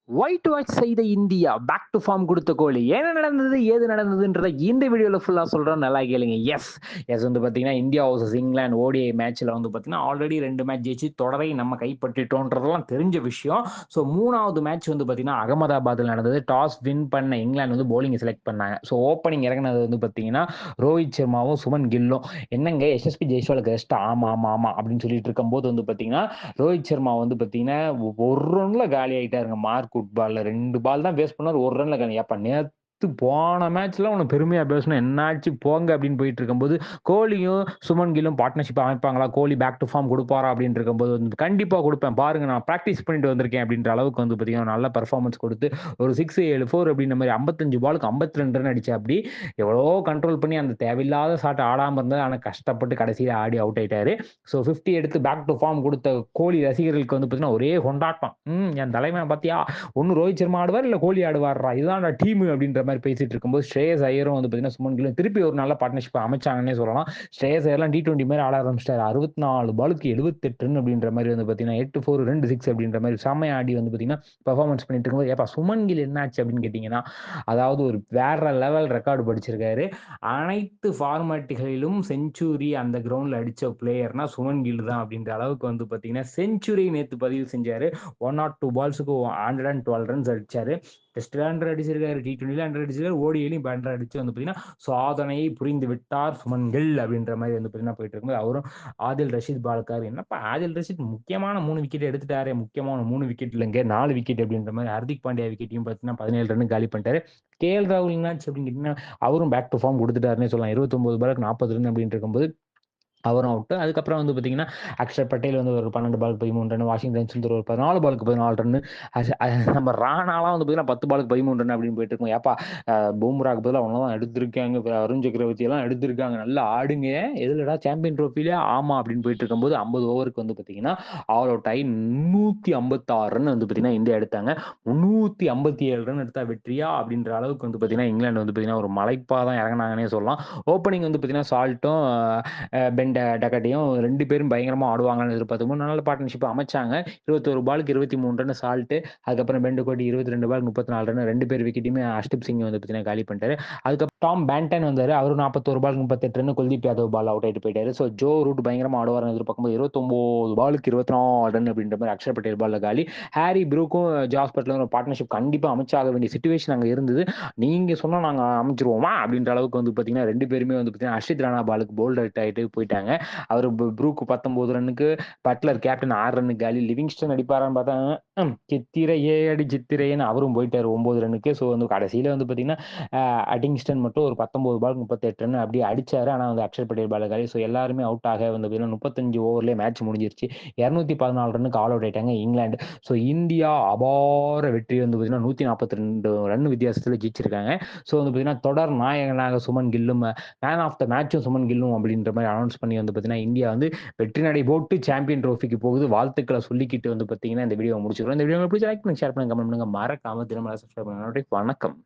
White wash செய்த India back to form கொடுத்த கோலி என்ன நடந்தது ஏது நடந்ததுன்றத இந்த வீடியோல ஃபுல்லா சொல்றேன், நல்லா கேளுங்க. எஸ் வந்து பாத்தீங்கன்னா இந்தியா வர்சஸ் இங்கிலாந்து ஓடிஐ மேட்ச்ல வந்து பாத்தீங்கன்னா ஆல்ரெடி 2 மேட்ச் ஜெயிச்சு தொடரை நம்ம கைப்பற்றிட்டோன்றதெல்லாம் தெரிஞ்ச விஷயம். ஸோ 3வது மேட்ச் வந்து பாத்தீங்கன்னா அகமதாபாத்தில் நடந்தது. டாஸ் வின் பண்ண இங்கிலாந்து வந்து போலிங் செலக்ட் பண்ணாங்க. ஸோ ஓப்பனிங் இறங்கினது வந்து பாத்தீங்கன்னா ரோஹித் சர்மாவும் சுமன் கில்லும். என்னங்க எஸ்எஸ்பி ஜெய்ஸ்வாலுக்கு ரெஸ்ட்? ஆமா ஆமா ஆமா அப்படின்னு சொல்லிட்டு இருக்கும்போது வந்து பாத்தீங்கன்னா ரோஹித் சர்மா வந்து பாத்தீங்கன்னா ஒரு ரன்ல காலி ஆயிட்டாருங்க. மார்க் குட் பால்ல 2 பால் தான் வேஸ்ட் பண்ணாரு. ஒரு ரன்ல காலி. அப்ப நேத்து போன மேட்ச்ல உனக்கு பெருமையா பேசணும், என்னாச்சு போங்க அப்படின்னு போயிட்டு இருக்கும்போது கோலியும் சுமன் கில்லும் பார்ட்னர்ஷிப் அமைப்பாங்களா, கோலி பேக் டு ஃபார்ம் கொடுப்பாரா அப்படின்னு இருக்கும்போது வந்து கண்டிப்பா கொடுப்பேன் பாருங்க, நான் பிராக்டிஸ் பண்ணிட்டு வந்திருக்கேன் அப்படின்ற அளவுக்கு வந்து பாத்தீங்கன்னா நல்ல பெர்ஃபார்மன்ஸ் கொடுத்து ஒரு 6 7 4 அப்படின்ற மாதிரி 55 பாலுக்கு 52 ரன் அடிச்சு அப்படி எவ்வளோ கண்ட்ரோல் பண்ணி அந்த தேவையில்லாத ஷாட் ஆடாம இருந்தார். ஆனா கஷ்டப்பட்டு கடைசியில ஆடி அவுட் ஆயிட்டாரு. ஸோ 50 எடுத்து பேக் டு ஃபார்ம் கொடுத்த கோலி ரசிகர்களுக்கு வந்து பாத்தீங்கன்னா ஒரே கொண்டாட்டம். என் தலைவன் பாத்தியா, ஒன்னு ரோஹித் சர்மா ஆடுவார், இல்ல கோலி ஆடுவாரா, இதுதான் டீம் அப்படின்ற மாதிரி பேசிட்டு இருக்கும்போது ஸ்ரேயஸ் ஐயரும் வந்து பாத்தீங்கன்னா சுமன் கில்லும் திருப்பி ஒரு நல்ல பார்ட்னர்ஷிப் அமைச்சாங்கன்னே சொல்லலாம். ஸ்ரேயஸ் ஐயர்லாம் T20 மாதிரி ஆட ஆரம்பிச்சிட்டாரு. 64 பாலுக்கு 78 ரன் அப்படின்ற மாதிரி வந்து பாத்தீங்கன்னா 8 4 2 6 அப்படின்ற மாதிரி செம்மையா ஆடி வந்து பாத்தீங்கன்னா பெர்ஃபார்மன்ஸ் பண்ணிட்டு இருக்கும்போது, ஏப்பா சுமன் கில் என்னாச்சு அப்படின்னு கேட்டீங்கன்னா, அதாவது ஒரு வேற லெவல் ரெக்கார்டு படிச்சிருக்காரு. அனைத்து ஃபார்மாட்டுகளிலும் செஞ்சுரி அந்த கிரவுண்ட்ல அடிச்ச பிளேயர்னா சுமன் கில் தான் அப்படின்ற அளவுக்கு வந்து பாத்தீங்கன்னா செஞ்சுரி நேத்து பதிவு செஞ்சாரு. 102 பால்ஸுக்கு 112 ரன்ஸ் அடிச்சாரு. டெஸ்ட்ல 100 அடிச்சிருக்காரு, T20ல 100 அடிச்சிருக்காரு, ஓடிஐலையும் 100 அடிச்சு வந்து பாத்தீங்கன்னா சாதனையை புரிந்து விட்டார் சுமன் கில் அப்படின்ற மாதிரி வந்து பாத்தீங்கன்னா போயிட்டு இருக்கும்போது, அவரும் ஆதில் ரஷீத் பாலக்கார், என்னப்பா ஆதில் ரஷீத் முக்கியமான 3 விக்கெட் எடுத்துட்டாரே, முக்கியமான 3 விக்கெட் இல்லைங்க 4 விக்கெட் அப்படின்ற மாதிரி ஹர்திக் பாண்டியா விக்கெட்டையும் பாத்தீங்கன்னா 17 ரன் காலி பண்ணிட்டாரு. KL ராகுல் என்னாச்சு அப்படின்னு கேட்டீங்கன்னா அவரும் பேக் டு ஃபார்ம் கொடுத்துட்டாருன்னே சொல்லலாம். 29 பாலுக்கு 40 ரன் அப்படின்னு இருக்கும்போது அவரும் அவுட். அதுக்கப்புறம் வந்து பார்த்தீங்கன்னா, அக்ஷர் பட்டேல் வந்து ஒரு 12 பாலுக்கு 13 ரன், வாஷிங்டன் சுந்தர் ஒரு 14 பாலுக்கு 14 ரன், நம்ம ராணாலாம் வந்து பார்த்தீங்கன்னா 10 பாலுக்கு 13 ரன் அப்படின்னு போயிட்டு இருக்கோம். ஏப்பா பூம்ராக்கு பதிலா அவனதான் எடுத்திருக்காங்க, அருண் சக்கரவர்த்தி எல்லாம் எடுத்திருக்காங்க, நல்லா ஆடுங்க, எதுலடா சாம்பியன் ட்ரோஃபில, ஆமா அப்படின்னு போயிட்டு இருக்கும்போது 50 ஓவருக்கு வந்து பார்த்தீங்கன்னா ஆல் அவுட் ஆகி 356 ரன் வந்து பார்த்தீங்கன்னா இந்தியா எடுத்தாங்க. 357 ரன் எடுத்தா வெற்றியா அப்படின்ற அளவுக்கு வந்து பார்த்தீங்கன்னா இங்கிலாந்து வந்து பார்த்தீங்கன்னா ஒரு மலைப்பா தான் இறங்கினாங்கன்னே சொல்லலாம். ஓப்பனிங் வந்து பார்த்தீங்கன்னா சால்ட்டும் பென் டக்கட்டையும் 2 பேரும் பயங்கரமா ஆடுவாங்கன்னு எதிர்பார்த்தோம். நல்ல பார்ட்னர்ஷிப் அமைச்சாங்க. 21 பாலுக்கு 23 ரன் சால்ட். அதுக்கப்புறம் பென் டக்கோட்டி 22 பாலுக்கு 34 ரன், 2 பேர் விக்கெட்டுமே அஷ்டிப் சிங் வந்து பார்த்தீங்கன்னா காலி பண்ணிட்டாரு. அதுக்கப்புறம் டாம் பேண்டன் வந்தாரு. அவரு 41 பாலுக்கு 38 run, Kuldeep Yadav ball out ஆயிட்டு போயிட்டாரு. ஸோ ஜோ ரூட் பயங்கரமா ஆடுவார்னு எதிர்பார்க்கும்போது 29 பாலுக்கு 24 ரன் அப்படின்ற மாதிரி அக்ஷர் பட்டேல் பால்ல காலி. ஹாரி ப்ரூக்கும் ஜாஸ் பட்லரும் ஒரு பார்ட்னர்ஷிப் கண்டிப்பா அமைச்சாக வேண்டிய சிச்சுவேஷன் அங்க இருந்தது. நீங்க சொன்னா நாங்க அமைச்சிருவோமா அப்படின்ற அளவுக்கு வந்து பாத்தீங்கன்னா 2 பேருமே வந்து பாத்தீங்கன்னா அர்ஷித் ராணா பாலுக்கு போல்ட் அவுட் ஆயிட்டு போயிட்டாங்க. அவர் ப்ரூக்கு 19 ரன்னுக்கு, பட்லர் கேப்டன் 6 ரன்னுக்கு காலி. லிவிங்ஸ்டன் அடிப்பாரான்னு பார்த்தா சித்திரையே அடி சித்திரையேன்னு அவரும் போயிட்டாரு 9 ரன்னுக்கு. ஸோ வந்து கடைசியில வந்து பாத்தீங்கன்னா அடிங்ஸ்டன் மட்டும் ஒரு 19 பால் 38 ரன் அப்படியே அடிச்சாரு. ஆனா வந்து அக்ஷர் பட்டேல் பால் காலி. ஸோ எல்லாருமே அவுட் ஆக வந்து பாத்தீங்கன்னா 35 ஓவர்லயே மேட்ச் முடிஞ்சிருச்சு. 214 ரன்னுக்கு ஆல் அவுட் ஆயிட்டாங்க இங்கிலாந்து. ஸோ இந்தியா அபார வெற்றி வந்து பாத்தீங்கன்னா 142 ரன் வித்தியாசத்துல ஜெயிச்சிருக்காங்க. ஸோ வந்து பாத்தீங்கன்னா தொடர் நாயகனாக சுமன் கில்லும், மேன் ஆஃப் த மேட்சும் சுமன் கில்லும் அப்படின்ற மாதிரி அனௌன்ஸ் பண்ணி வந்து பாத்தீங்கன்னா இந்தியா வந்து வெற்றி நடை போட்டு சாம்பியன் ட்ரோஃபிக்கு போகுது. வாழ்த்துக்களை சொல்லிக்கிட்டு வந்து பாத்தீங்கன்னா இந்த வீடியோ முடிச்சிருக்கோம். இந்த வீடியோ பிடிச்ச லைக் பண்ணுங்க, ஷேர் பண்ணுங்க, கமெண்ட் பண்ணுங்க, மறக்காம திரும்ப சப்ஸ்கிரைப் பண்ணுங்க. வணக்கம்.